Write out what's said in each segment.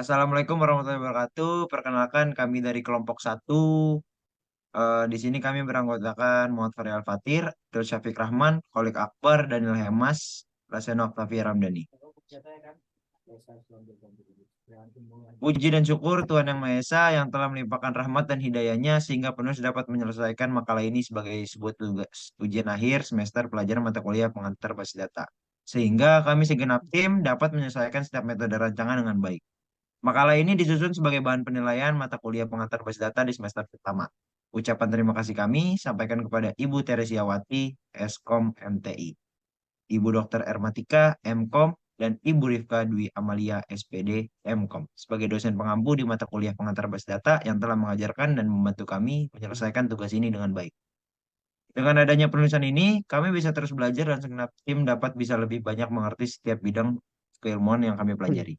Assalamualaikum warahmatullahi wabarakatuh. Perkenalkan kami dari kelompok satu. Di sini kami beranggotakan Muhammad Fahri Al-Fatir, Abdul Syafiq Rahman, Kholik Akbar, Daniel Hemas, Laseno Octavia Ramdhani. Puji dan syukur Tuhan Yang Maha Esa yang telah melimpahkan rahmat dan hidayahnya sehingga penulis dapat menyelesaikan makalah ini sebagai sebuah tugas ujian akhir semester pelajaran mata kuliah pengantar basis data. Sehingga kami segenap tim dapat menyelesaikan setiap metode rancangan dengan baik. Makalah ini disusun sebagai bahan penilaian mata kuliah pengantar basis data di semester pertama. Ucapan terima kasih kami sampaikan kepada Ibu Teresiawati, Eskom MTI, Ibu Dr. Ermatika, Mkom, dan Ibu Rifka Dwi Amalia, SPD, Mkom, sebagai dosen pengampu di mata kuliah pengantar basis data yang telah mengajarkan dan membantu kami menyelesaikan tugas ini dengan baik. Dengan adanya penulisan ini, kami bisa terus belajar dan segenap tim dapat bisa lebih banyak mengerti setiap bidang keilmuan yang kami pelajari.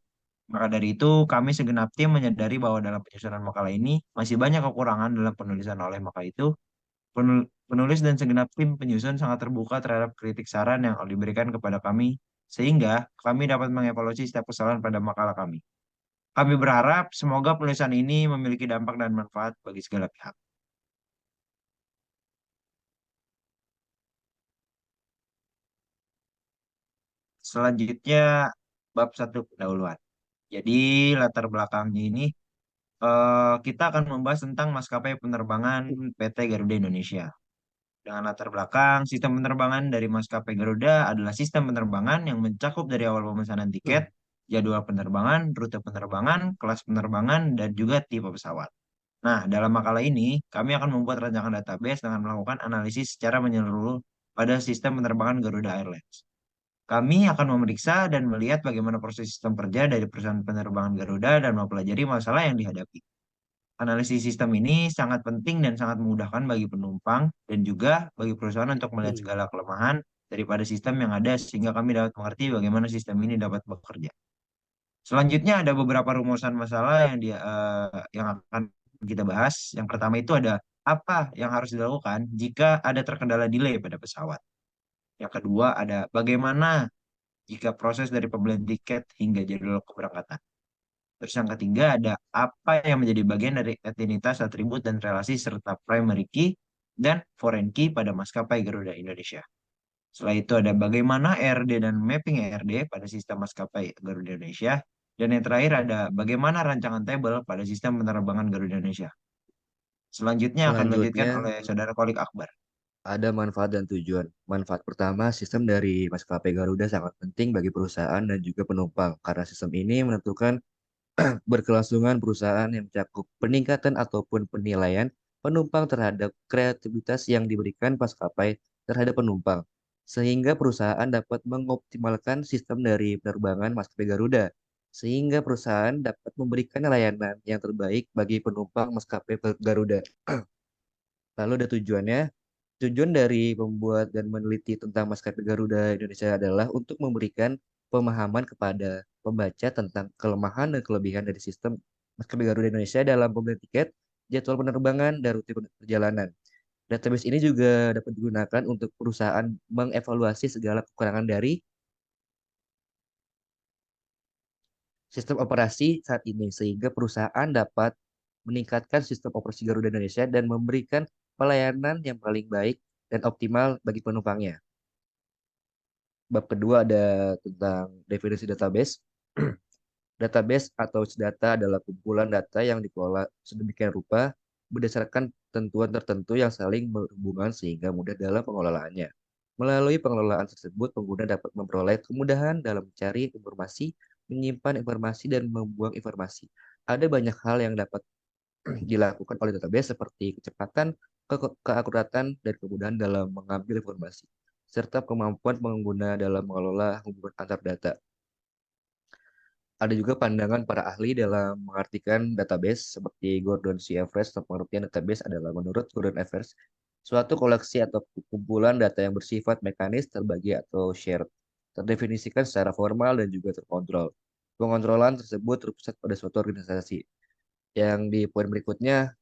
Maka dari itu, kami segenap tim menyadari bahwa dalam penyusunan makalah ini masih banyak kekurangan dalam penulisan oleh maka itu, penulis dan segenap tim penyusun sangat terbuka terhadap kritik saran yang diberikan kepada kami, sehingga kami dapat mengevaluasi setiap kesalahan pada makalah kami. Kami berharap semoga penulisan ini memiliki dampak dan manfaat bagi segala pihak. Selanjutnya, bab satu pendahuluan. Jadi, latar belakangnya ini kita akan membahas tentang maskapai penerbangan PT Garuda Indonesia. Dengan latar belakang, sistem penerbangan dari maskapai Garuda adalah sistem penerbangan yang mencakup dari awal pemesanan tiket, jadwal penerbangan, rute penerbangan, kelas penerbangan, dan juga tipe pesawat. Nah, dalam makalah ini, kami akan membuat rancangan database dengan melakukan analisis secara menyeluruh pada sistem penerbangan Garuda Airlines. Kami akan memeriksa dan melihat bagaimana proses sistem kerja dari perusahaan penerbangan Garuda dan mempelajari masalah yang dihadapi. Analisis sistem ini sangat penting dan sangat memudahkan bagi penumpang dan juga bagi perusahaan untuk melihat segala kelemahan daripada sistem yang ada sehingga kami dapat mengerti bagaimana sistem ini dapat bekerja. Selanjutnya ada beberapa rumusan masalah yang akan kita bahas. Yang pertama itu ada apa yang harus dilakukan jika ada terkendala delay pada pesawat. Yang kedua ada bagaimana jika proses dari pembelian tiket hingga jadwal keberangkatan. Terus yang ketiga ada apa yang menjadi bagian dari etinitas, atribut, dan relasi serta primary key dan foreign key pada maskapai Garuda Indonesia. Setelah itu ada bagaimana ERD dan mapping ERD pada sistem maskapai Garuda Indonesia. Dan yang terakhir ada bagaimana rancangan tabel pada sistem penerbangan Garuda Indonesia. Selanjutnya akan dilanjutkan Selanjutnya, oleh Saudara Kolik Akbar. ada manfaat dan tujuan. Manfaat pertama, sistem dari maskapai Garuda sangat penting bagi perusahaan dan juga penumpang, karena sistem ini menentukan berkelangsungan perusahaan yang mencakup peningkatan ataupun penilaian penumpang terhadap kreativitas yang diberikan maskapai terhadap penumpang, sehingga perusahaan dapat mengoptimalkan sistem dari penerbangan maskapai Garuda, sehingga perusahaan dapat memberikan layanan yang terbaik bagi penumpang maskapai Garuda. Lalu ada tujuannya. Tujuan dari membuat dan meneliti tentang maskapai Garuda Indonesia adalah untuk memberikan pemahaman kepada pembaca tentang kelemahan dan kelebihan dari sistem maskapai Garuda Indonesia dalam pembelian tiket, jadwal penerbangan, dan rute perjalanan. Database ini juga dapat digunakan untuk perusahaan mengevaluasi segala kekurangan dari sistem operasi saat ini, sehingga perusahaan dapat meningkatkan sistem operasi Garuda Indonesia dan memberikan pelayanan yang paling baik dan optimal bagi penumpangnya. Bab kedua ada tentang definisi database. Database atau data adalah kumpulan data yang dikelola sedemikian rupa berdasarkan ketentuan tertentu yang saling berhubungan sehingga mudah dalam pengelolaannya. Melalui pengelolaan tersebut, pengguna dapat memperoleh kemudahan dalam mencari informasi, menyimpan informasi, dan membuang informasi. Ada banyak hal yang dapat dilakukan oleh database seperti kecepatan, keakuratan, dan kemudahan dalam mengambil informasi, serta kemampuan pengguna dalam mengelola hubungan antar data. Ada juga pandangan para ahli dalam mengartikan database seperti Gordon C. Everest. Pengertian database adalah menurut Gordon Everest suatu koleksi atau kumpulan data yang bersifat mekanis, terbagi atau shared, terdefinisikan secara formal dan juga terkontrol. Pengontrolan tersebut terpusat pada suatu organisasi. Yang di poin berikutnya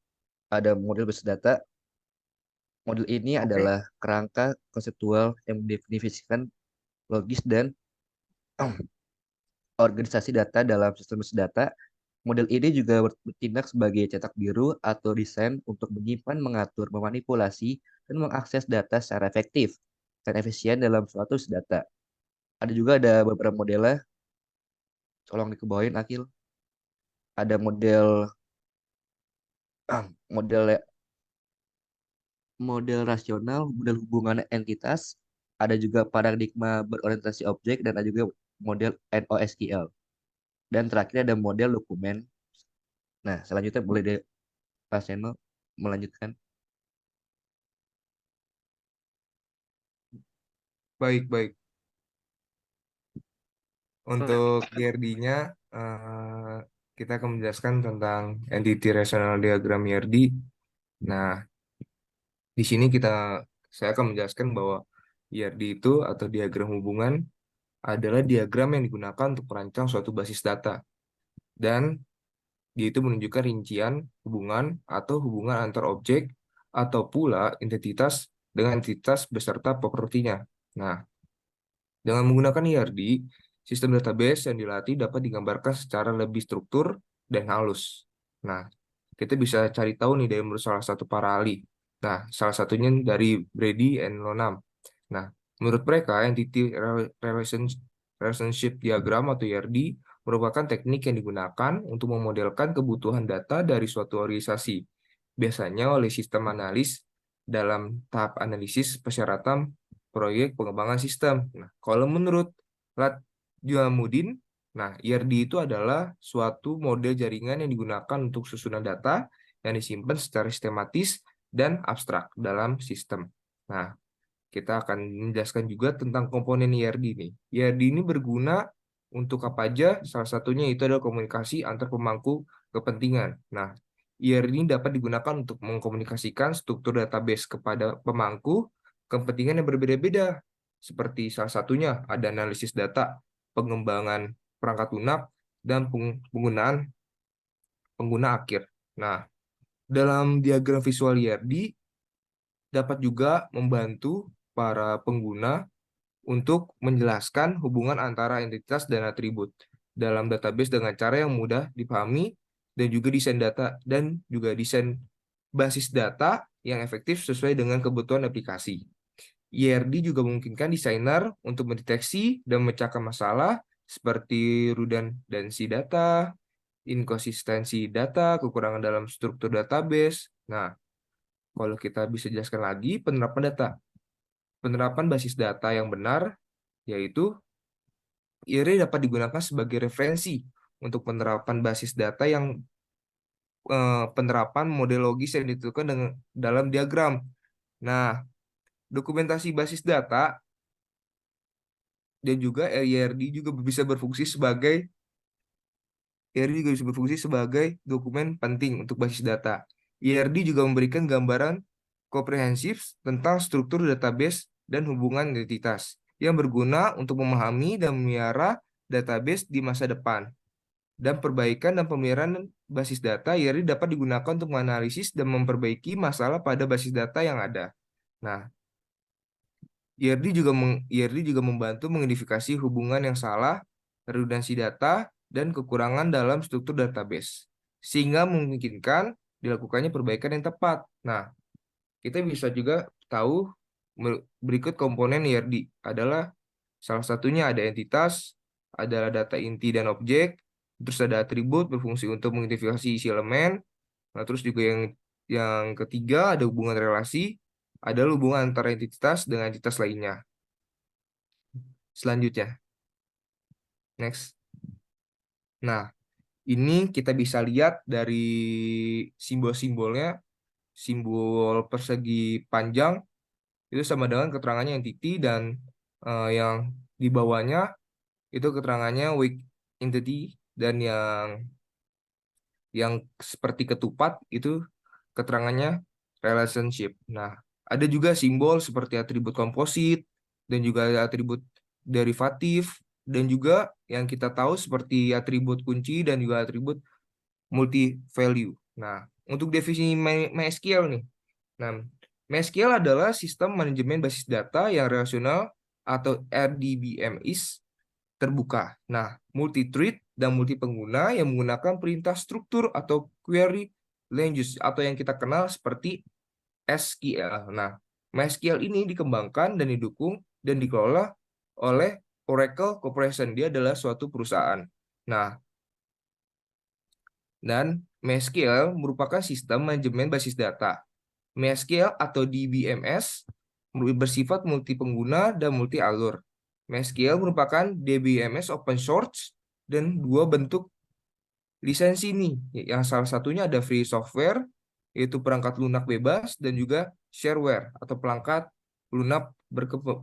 ada model basis data. Model ini Oke. adalah kerangka konseptual yang mendefinisikan logis dan organisasi data dalam sistem basis data. Model ini juga bertindak sebagai cetak biru atau desain untuk menyimpan, mengatur, memanipulasi, dan mengakses data secara efektif dan efisien dalam suatu data. Ada beberapa modelnya, tolong dikebawain Akil. Ada model model rasional, model hubungan entitas, ada juga paradigma berorientasi objek, dan ada juga model NoSQL. Dan terakhir ada model dokumen. Nah, selanjutnya boleh deh Pak Seno melanjutkan. Baik, baik. Untuk IRD-nya, kita akan menjelaskan tentang Entity Rational Diagram IRD. Nah, di sini saya akan menjelaskan bahwa IRD itu atau diagram hubungan adalah diagram yang digunakan untuk merancang suatu basis data. Dan dia itu menunjukkan rincian hubungan atau hubungan antar objek atau pula entitas dengan entitas beserta propertinya. Nah, dengan menggunakan IRD, sistem database yang dilatih dapat digambarkan secara lebih struktur dan halus. Nah, kita bisa cari tahu nih dari menurut salah satu para ahli. Nah, salah satunya dari Brady and Lonam. Nah, menurut mereka, Entity Relationship Diagram atau IRD merupakan teknik yang digunakan untuk memodelkan kebutuhan data dari suatu organisasi, biasanya oleh sistem analis dalam tahap analisis persyaratan proyek pengembangan sistem. Nah, kalau menurut Lat Juamudin, nah IRD itu adalah suatu model jaringan yang digunakan untuk susunan data yang disimpan secara sistematis dan abstrak dalam sistem. Nah, kita akan menjelaskan juga tentang komponen IRD ini. IRD ini berguna untuk apa aja? Salah satunya itu adalah komunikasi antar pemangku kepentingan. Nah, IRD ini dapat digunakan untuk mengkomunikasikan struktur database kepada pemangku kepentingan yang berbeda-beda. Seperti salah satunya ada analisis data, pengembangan perangkat lunak, dan penggunaan pengguna akhir. Nah, dalam diagram visual IRD dapat juga membantu para pengguna untuk menjelaskan hubungan antara entitas dan atribut dalam database dengan cara yang mudah dipahami dan juga desain data dan juga desain basis data yang efektif sesuai dengan kebutuhan aplikasi. IRD juga memungkinkan desainer untuk mendeteksi dan memecahkan masalah seperti redundancy data, inkonsistensi data, kekurangan dalam struktur database. Nah, kalau kita bisa jelaskan lagi, penerapan data. Penerapan basis data yang benar, yaitu IRD dapat digunakan sebagai referensi untuk penerapan basis data yang penerapan model logis yang ditentukan dalam diagram. Nah, dokumentasi basis data dan juga IRD juga bisa berfungsi sebagai dokumen penting untuk basis data. IRD juga memberikan gambaran komprehensif tentang struktur database dan hubungan identitas yang berguna untuk memahami dan memelihara database di masa depan. Dan perbaikan dan pemeliharaan basis data IRD dapat digunakan untuk menganalisis dan memperbaiki masalah pada basis data yang ada. Nah, IRD juga membantu mengidentifikasi hubungan yang salah, redundansi data, dan kekurangan dalam struktur database, sehingga memungkinkan dilakukannya perbaikan yang tepat. Nah, kita bisa juga tahu berikut komponen IRD adalah salah satunya ada entitas, adalah data inti dan objek, terus ada atribut berfungsi untuk mengidentifikasi isi elemen, nah terus juga yang ketiga ada hubungan relasi, ada hubungan antara entitas dengan entitas lainnya. Selanjutnya, next. Nah, ini kita bisa lihat dari simbol-simbolnya, simbol persegi panjang itu sama dengan keterangannya entity dan yang di bawahnya itu keterangannya weak entity dan yang seperti ketupat itu keterangannya relationship. Nah, ada juga simbol seperti atribut komposit dan juga ada atribut derivatif dan juga yang kita tahu seperti atribut kunci dan juga atribut multi value. Nah, untuk definisi MySQL nih. Nah, MySQL adalah sistem manajemen basis data yang relasional atau RDBMS terbuka. Nah, multi-thread dan multi pengguna yang menggunakan perintah struktur atau query language atau yang kita kenal seperti SQL. Nah, MySQL ini dikembangkan dan didukung dan dikelola oleh Oracle Corporation. Dia adalah suatu perusahaan. Nah, dan MySQL merupakan sistem manajemen basis data. MySQL atau DBMS bersifat multi pengguna dan multi alur. MySQL merupakan DBMS open source dan dua bentuk lisensi nih. Yang salah satunya ada free software, yaitu perangkat lunak bebas, dan juga shareware atau perangkat lunak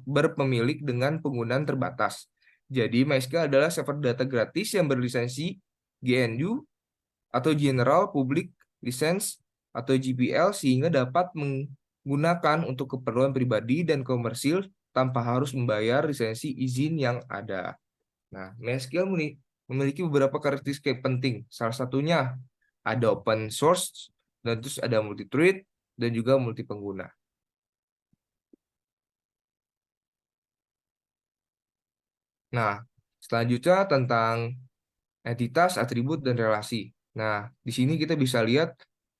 berpemilik dengan penggunaan terbatas. Jadi MySQL adalah server data gratis yang berlisensi GNU atau General Public License atau GPL sehingga dapat menggunakan untuk keperluan pribadi dan komersil tanpa harus membayar lisensi izin yang ada. Nah, MySQL memiliki beberapa karakteristik penting. Salah satunya ada open source, dan terus ada multi-thread, dan juga multi pengguna. Nah, selanjutnya tentang entitas, atribut, dan relasi. Nah, di sini kita bisa lihat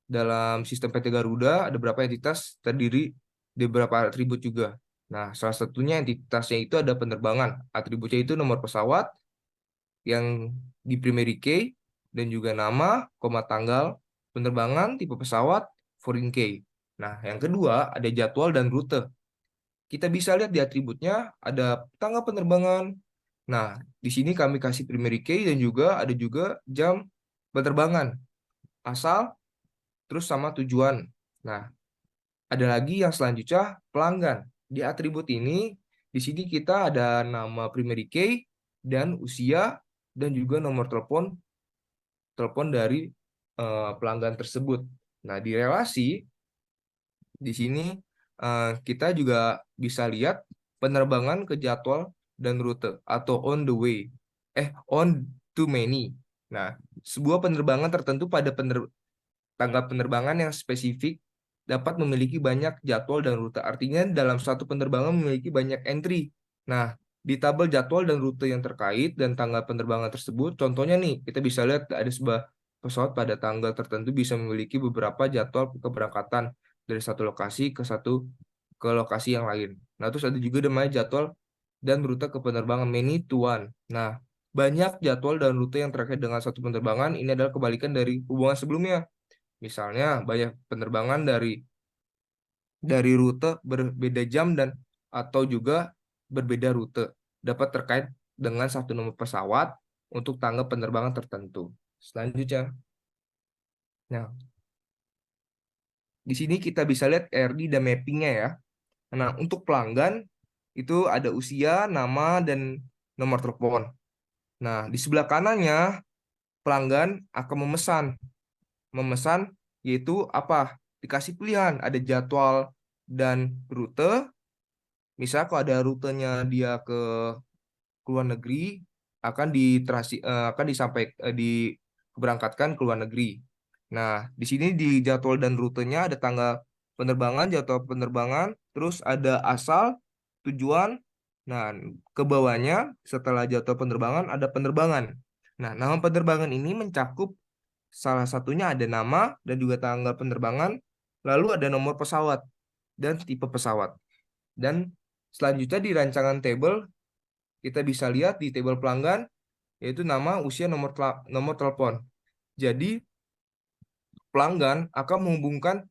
dalam sistem PT Garuda ada beberapa entitas terdiri dari beberapa atribut juga. Nah, salah satunya entitasnya itu ada penerbangan. Atributnya itu nomor pesawat yang di primary key dan juga nama, koma tanggal penerbangan, tipe pesawat, foreign key. Nah, yang kedua ada jadwal dan rute. Kita bisa lihat di atributnya ada tanggal penerbangan. Nah, di sini kami kasih primary key dan juga ada juga jam penerbangan, asal, terus sama tujuan. Nah, ada lagi yang selanjutnya pelanggan. Di atribut ini, di sini kita ada nama primary key dan usia dan juga nomor telepon dari pelanggan tersebut. Nah, di relasi di sini kita juga bisa lihat penerbangan ke jadwal dan rute atau on the way, on to many. Nah, sebuah penerbangan tertentu pada tanggal penerbangan yang spesifik dapat memiliki banyak jadwal dan rute. Artinya dalam satu penerbangan memiliki banyak entry. Nah, di tabel jadwal dan rute yang terkait dan tanggal penerbangan tersebut, contohnya nih, kita bisa lihat ada sebuah pesawat pada tanggal tertentu bisa memiliki beberapa jadwal keberangkatan dari satu lokasi ke lokasi yang lain. Nah, terus ada juga namanya jadwal dan rute ke penerbangan many to one. Nah, banyak jadwal dan rute yang terkait dengan satu penerbangan ini adalah kebalikan dari hubungan sebelumnya. Misalnya banyak penerbangan dari rute berbeda jam dan atau juga berbeda rute dapat terkait dengan satu nomor pesawat untuk tanggal penerbangan tertentu. Selanjutnya, nah di sini kita bisa lihat RD dan mappingnya ya. Nah, untuk pelanggan itu ada usia, nama, dan nomor telepon. Nah, di sebelah kanannya pelanggan akan memesan yaitu apa? Dikasih pilihan, ada jadwal dan rute. Misal kalau ada rutenya dia ke luar negeri, akan diberangkatkan ke luar negeri. Nah, di sini di jadwal dan rutenya ada tanggal penerbangan, jadwal penerbangan, terus ada asal, tujuan. Nah, ke bawahnya setelah jadwal penerbangan ada penerbangan. Nah, nama penerbangan ini mencakup salah satunya ada nama dan juga tanggal penerbangan, lalu ada nomor pesawat dan tipe pesawat. Dan selanjutnya di rancangan tabel kita bisa lihat di tabel pelanggan yaitu nama, usia, nomor telepon. Jadi pelanggan akan menghubungkan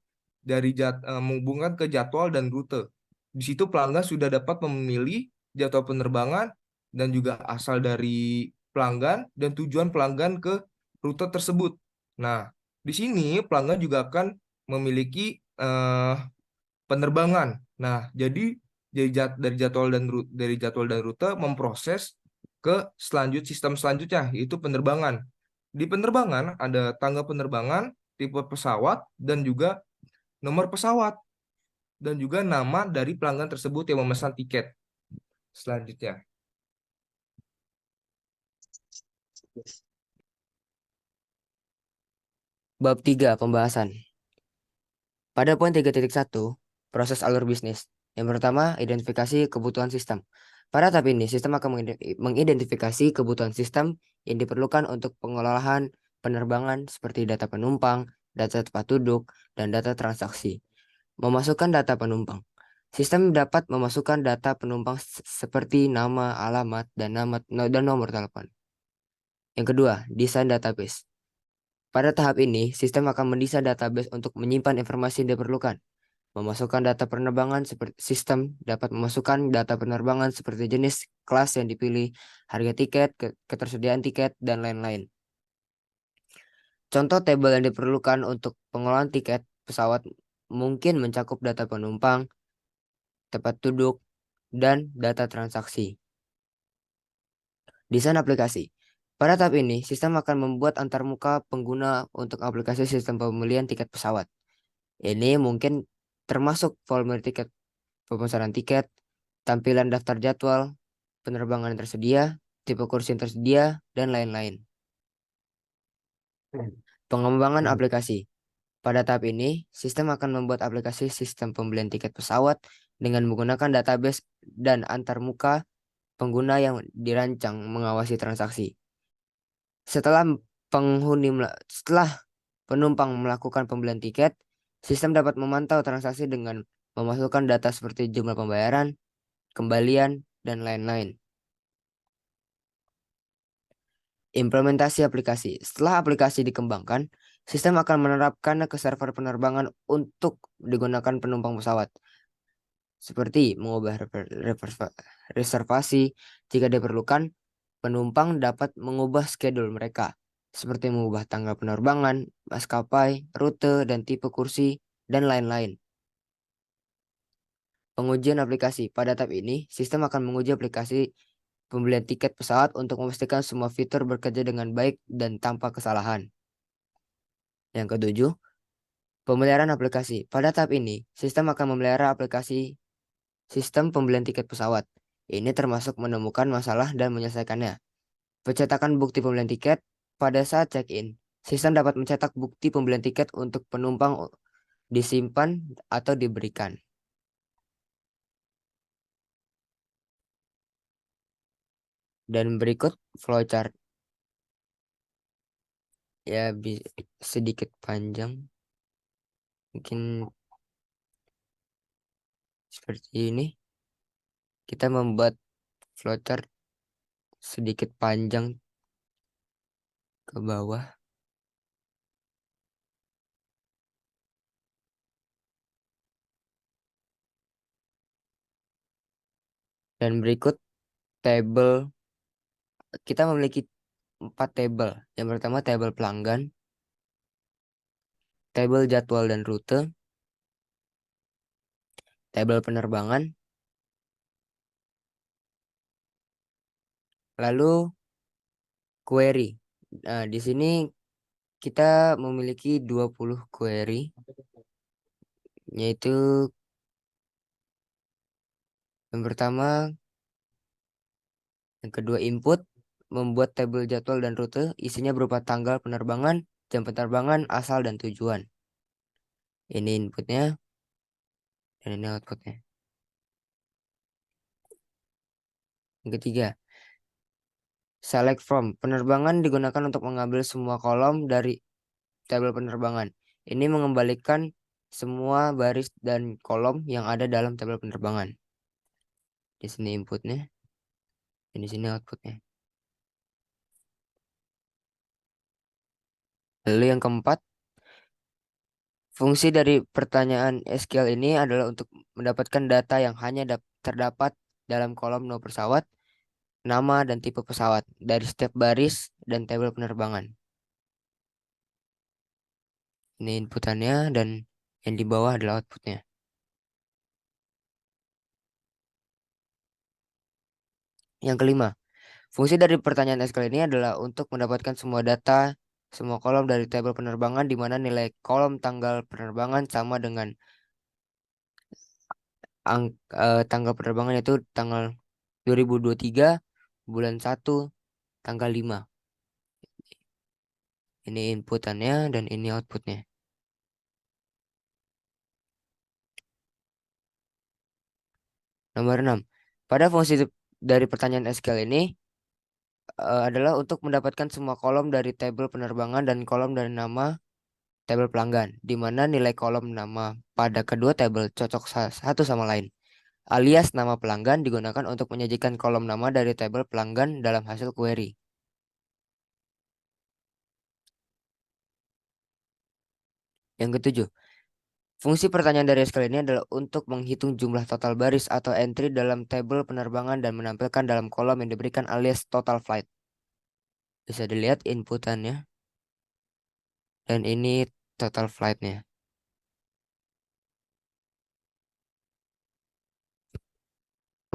ke jadwal dan rute. Di situ pelanggan sudah dapat memilih jadwal penerbangan dan juga asal dari pelanggan dan tujuan pelanggan ke rute tersebut. Nah, di sini pelanggan juga akan memiliki penerbangan. Nah, jadi dari jadwal dan rute memproses ke sistem selanjutnya yaitu penerbangan. Di penerbangan ada tanggal penerbangan, tipe pesawat dan juga nomor pesawat dan juga nama dari pelanggan tersebut yang memesan tiket. Selanjutnya. Bab 3 pembahasan. Pada poin 3.1, proses alur bisnis. Yang pertama, identifikasi kebutuhan sistem. Pada tahap ini, sistem akan mengidentifikasi kebutuhan sistem yang diperlukan untuk pengolahan penerbangan seperti data penumpang, data tempat duduk, dan data transaksi. Memasukkan data penumpang. Sistem dapat memasukkan data penumpang seperti nama, alamat, dan nomor telepon. Yang kedua, desain database. Pada tahap ini, sistem akan mendesain database untuk menyimpan informasi yang diperlukan. Memasukkan data penerbangan seperti sistem dapat memasukkan data penerbangan seperti jenis, kelas yang dipilih, harga tiket, ketersediaan tiket, dan lain-lain. Contoh tabel yang diperlukan untuk pengolahan tiket pesawat mungkin mencakup data penumpang, tempat duduk, dan data transaksi. Desain aplikasi. Pada tahap ini, sistem akan membuat antarmuka pengguna untuk aplikasi sistem pembelian tiket pesawat. Ini mungkin termasuk volume tiket, pemesanan tiket, tampilan daftar jadwal, penerbangan yang tersedia, tipe kursi yang tersedia, dan lain-lain. Pengembangan aplikasi. Pada tahap ini, sistem akan membuat aplikasi sistem pembelian tiket pesawat dengan menggunakan database dan antarmuka pengguna yang dirancang mengawasi transaksi. Setelah penumpang melakukan pembelian tiket, sistem dapat memantau transaksi dengan memasukkan data seperti jumlah pembayaran, kembalian, dan lain-lain. Implementasi aplikasi. Setelah aplikasi dikembangkan, sistem akan menerapkannya ke server penerbangan untuk digunakan penumpang pesawat, seperti mengubah reservasi jika diperlukan. Penumpang dapat mengubah schedule mereka, seperti mengubah tanggal penerbangan, maskapai, rute, dan tipe kursi, dan lain-lain. Pengujian aplikasi. Pada tahap ini, sistem akan menguji aplikasi pembelian tiket pesawat untuk memastikan semua fitur bekerja dengan baik dan tanpa kesalahan. Yang ketujuh, pemeliharaan aplikasi. Pada tahap ini, sistem akan memelihara aplikasi sistem pembelian tiket pesawat. Ini termasuk menemukan masalah dan menyelesaikannya. Pencetakan bukti pembelian tiket. Pada saat check-in, sistem dapat mencetak bukti pembelian tiket untuk penumpang disimpan atau diberikan. Dan berikut flowchart. Ya, sedikit panjang. Mungkin seperti ini. Kita membuat flowchart sedikit panjang ke bawah. Dan berikut tabel. Kita memiliki 4 tabel. Yang pertama tabel pelanggan, tabel jadwal dan rute, tabel penerbangan, lalu query. Nah, di sini kita memiliki 20 query, yaitu yang pertama, yang kedua input, membuat tabel jadwal dan rute, isinya berupa tanggal penerbangan, jam penerbangan, asal, dan tujuan. Ini inputnya, dan ini outputnya. Yang ketiga, select from. Penerbangan digunakan untuk mengambil semua kolom dari tabel penerbangan. Ini mengembalikan semua baris dan kolom yang ada dalam tabel penerbangan. Di sini inputnya, dan di sini outputnya. Lalu yang keempat, fungsi dari pertanyaan SQL ini adalah untuk mendapatkan data yang hanya terdapat dalam kolom nomor pesawat, nama dan tipe pesawat dari setiap baris dan tabel penerbangan. Ini inputannya dan yang di bawah adalah outputnya. Yang kelima, fungsi dari pertanyaan SQL ini adalah untuk mendapatkan semua kolom dari tabel penerbangan di mana nilai kolom tanggal penerbangan sama dengan tanggal penerbangan itu tanggal 2023 bulan 1 tanggal 5. Ini inputannya dan ini outputnya. Nomor 6. Pada fungsi dari pertanyaan SQL ini adalah untuk mendapatkan semua kolom dari tabel penerbangan dan kolom dari nama tabel pelanggan, di mana nilai kolom nama pada kedua tabel cocok satu sama lain. Alias nama pelanggan digunakan untuk menyajikan kolom nama dari tabel pelanggan dalam hasil query. Yang ketujuh, fungsi pertanyaan dari SQL ini adalah untuk menghitung jumlah total baris atau entry dalam tabel penerbangan dan menampilkan dalam kolom yang diberikan alias total flight. Bisa dilihat inputannya. Dan ini total flightnya.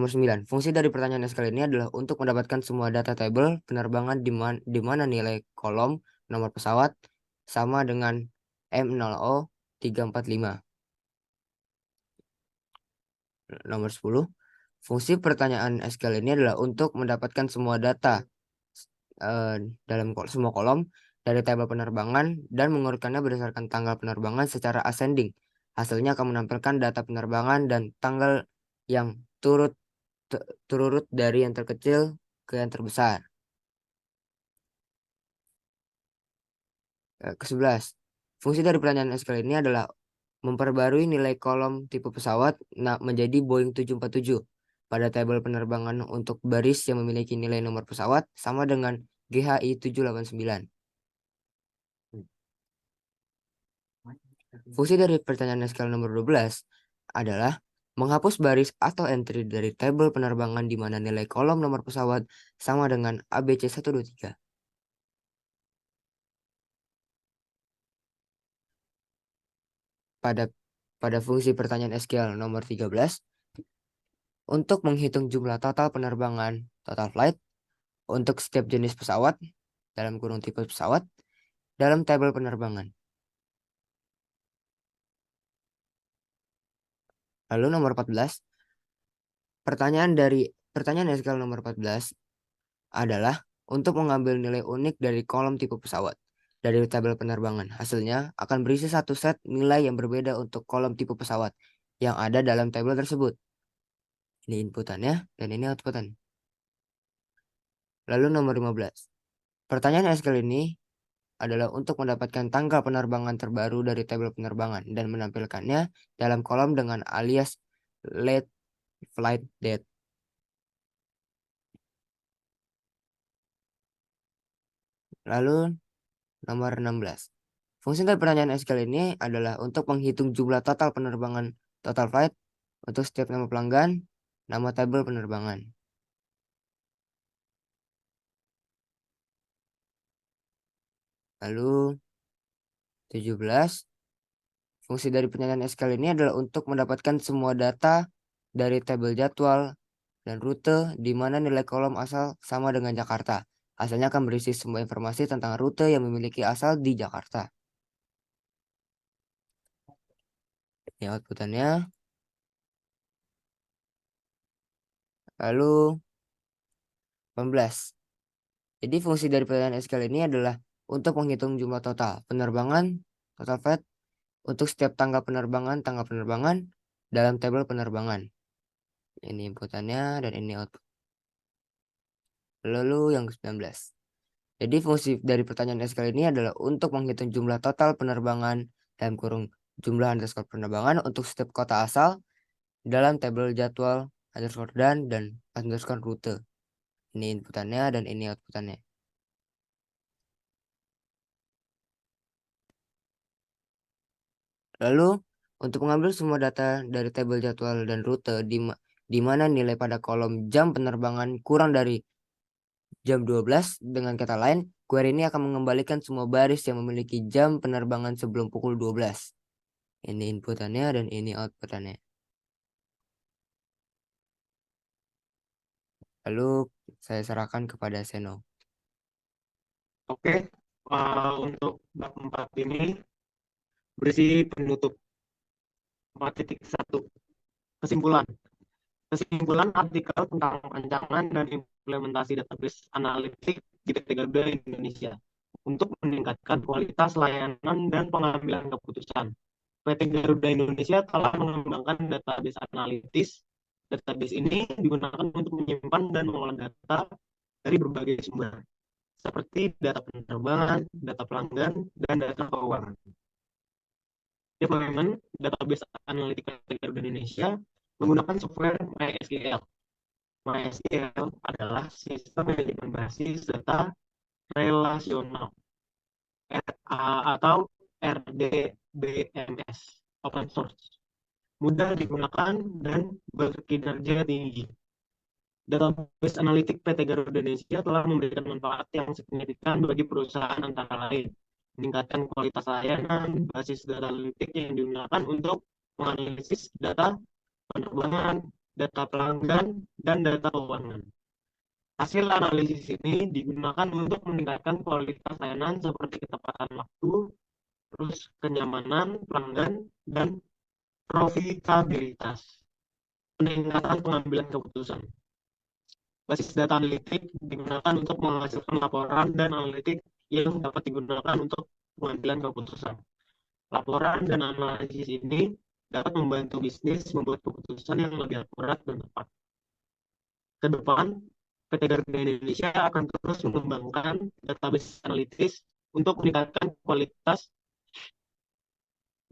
Nomor 9. Fungsi dari pertanyaan SQL ini adalah untuk mendapatkan semua data table penerbangan di mana nilai kolom nomor pesawat sama dengan M0O345. Nomor 10. Fungsi pertanyaan SQL ini adalah untuk mendapatkan semua data dalam semua kolom dari tabel penerbangan dan mengurutkannya berdasarkan tanggal penerbangan secara ascending. Hasilnya akan menampilkan data penerbangan dan tanggal yang turut dari yang terkecil ke yang terbesar. Ke-11. Fungsi dari pertanyaan SQL ini adalah memperbarui nilai kolom tipe pesawat menjadi Boeing 747 pada tabel penerbangan untuk baris yang memiliki nilai nomor pesawat sama dengan GHI 789. Fungsi dari pertanyaan SQL nomor 12 adalah menghapus baris atau entry dari tabel penerbangan di mana nilai kolom nomor pesawat sama dengan ABC123. Pada pada fungsi pertanyaan SQL nomor 13 untuk menghitung jumlah total penerbangan total flight untuk setiap jenis pesawat dalam kurung tipe pesawat dalam tabel penerbangan. Lalu nomor 14, pertanyaan SQL nomor 14 adalah untuk mengambil nilai unik dari kolom tipe pesawat dari tabel penerbangan. Hasilnya akan berisi satu set nilai yang berbeda untuk kolom tipe pesawat yang ada dalam tabel tersebut. Ini inputannya dan ini outputannya. Lalu nomor 15. Pertanyaan SQL ini adalah untuk mendapatkan tanggal penerbangan terbaru dari tabel penerbangan dan menampilkannya dalam kolom dengan alias late flight date. Lalu nomor 16. Fungsi dari pertanyaan SQL ini adalah untuk menghitung jumlah total penerbangan total flight untuk setiap nama pelanggan, nama tabel penerbangan. Lalu 17. Fungsi dari pertanyaan SQL ini adalah untuk mendapatkan semua data dari tabel jadwal dan rute di mana nilai kolom asal sama dengan Jakarta. Hasilnya akan berisi semua informasi tentang rute yang memiliki asal di Jakarta. Ini outputannya. Lalu 18. Jadi fungsi dari pertanyaan SQL ini adalah untuk menghitung jumlah total penerbangan, total flight, untuk setiap tanggal penerbangan dalam tabel penerbangan. Ini inputannya dan ini output. Lalu yang ke-19. Jadi fungsi dari pertanyaan SQL ini adalah untuk menghitung jumlah total penerbangan dalam kurung jumlah underscore penerbangan untuk setiap kota asal dalam tabel jadwal underscore dan underscore rute. Ini inputannya dan ini outputannya. Lalu untuk mengambil semua data dari tabel jadwal dan rute di mana nilai pada kolom jam penerbangan kurang dari jam 12, dengan kata lain, query ini akan mengembalikan semua baris yang memiliki jam penerbangan sebelum pukul 12. Ini inputannya dan ini outputannya. Lalu saya serahkan kepada Seno. Oke, untuk bab 4 ini berisi penutup 4.1. Kesimpulan. Kesimpulan artikel tentang rancangan dan implementasi database analitik di PT Garuda Indonesia untuk meningkatkan kualitas layanan dan pengambilan keputusan. PT Garuda Indonesia telah mengembangkan database analitis Database ini digunakan untuk menyimpan dan mengolah data dari berbagai sumber, seperti data penerbangan, data pelanggan, dan data keuangan. Deployment database analitika Garuda Indonesia menggunakan software MySQL. MySQL adalah sistem yang berbasis data relasional atau RDBMS, open source, mudah digunakan dan berkinerja tinggi. Database analitik PT Garuda Indonesia telah memberikan manfaat yang signifikan bagi perusahaan antara lain meningkatkan kualitas layanan, basis data analitik yang digunakan untuk menganalisis data penerbangan, data pelanggan, dan data keuangan. Hasil analisis ini digunakan untuk meningkatkan kualitas layanan seperti ketepatan waktu, terus kenyamanan pelanggan, dan profitabilitas. Peningkatan pengambilan keputusan. Basis data analitik digunakan untuk menghasilkan laporan dan analitik yang dapat digunakan untuk pengambilan keputusan. Laporan dan analisis ini dapat membantu bisnis membuat keputusan yang lebih akurat dan tepat. Ke depan, PT Garuda Indonesia akan terus mengembangkan database analitis untuk meningkatkan kualitas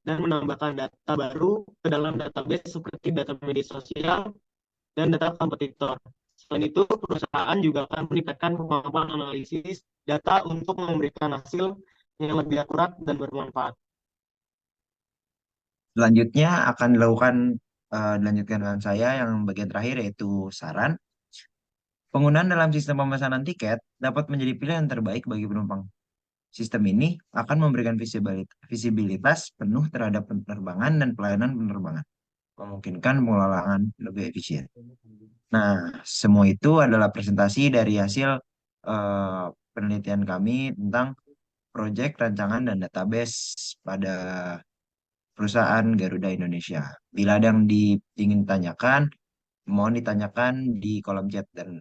dan menambahkan data baru ke dalam database seperti data media sosial dan data kompetitor. Selain itu, perusahaan juga akan meningkatkan kemampuan analisis data untuk memberikan hasil yang lebih akurat dan bermanfaat. Selanjutnya akan dilanjutkan dengan saya yang bagian terakhir yaitu saran. Penggunaan dalam sistem pemesanan tiket dapat menjadi pilihan terbaik bagi penumpang. Sistem ini akan memberikan visibilitas penuh terhadap penerbangan dan pelayanan penerbangan, memungkinkan pengelolaan lebih efisien. Nah, semua itu adalah presentasi dari hasil penelitian kami tentang proyek rancangan dan database pada perusahaan Garuda Indonesia. Bila ada yang ingin tanyakan, mohon ditanyakan di kolom chat dan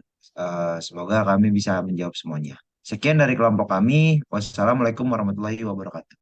semoga kami bisa menjawab semuanya. Sekian dari kelompok kami. Wassalamualaikum warahmatullahi wabarakatuh.